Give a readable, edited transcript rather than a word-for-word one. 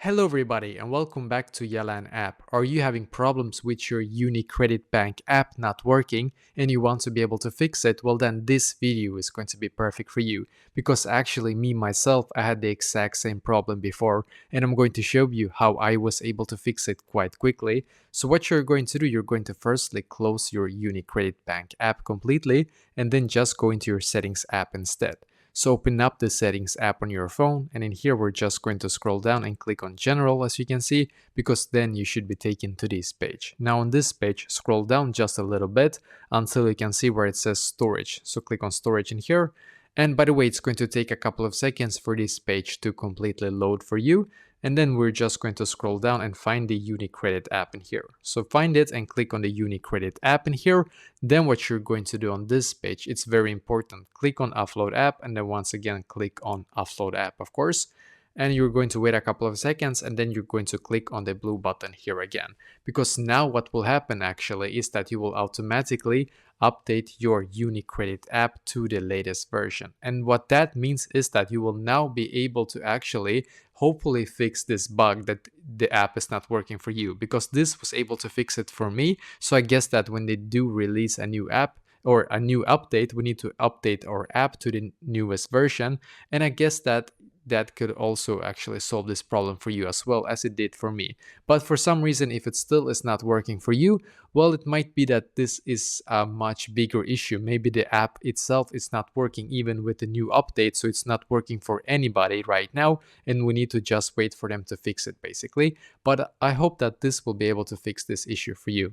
Hello everybody and welcome back to Yalan app. Are you having problems with your UniCredit Bank app not working and you want to be able to fix it? Well then this video is going to be perfect for you because actually me myself I had the exact same problem before and I'm going to show you how I was able to fix it quite quickly. So what you're going to do, you're going to firstly close your UniCredit Bank app completely and then just go into your settings app instead. So open up the settings app on your phone, and in here we're just going to scroll down and click on general, as you can see, because then you should be taken to this page. Now on this page, scroll down just a little bit until you can see where it says storage. So click on storage in here. And by the way, it's going to take a couple of seconds for this page to completely load for you. And then we're just going to scroll down and find the UniCredit app in here. So find it and click on the UniCredit app in here. Then what you're going to do on this page, it's very important. Click on Upload App and then once again click on Upload App, of course. And you're going to wait a couple of seconds and then you're going to click on the blue button here again. Because now what will happen actually is that you will automatically update your UniCredit app to the latest version. And what that means is that you will now be able to actually hopefully fix this bug that the app is not working for you, because this was able to fix it for me. So I guess that when they do release a new app or a new update, we need to update our app to the newest version. And I guess that that could also actually solve this problem for you as well as it did for me. But for some reason, if it still is not working for you, well, it might be that this is a much bigger issue. Maybe the app itself is not working even with the new update, so it's not working for anybody right now, and we need to just wait for them to fix it basically. But I hope that this will be able to fix this issue for you.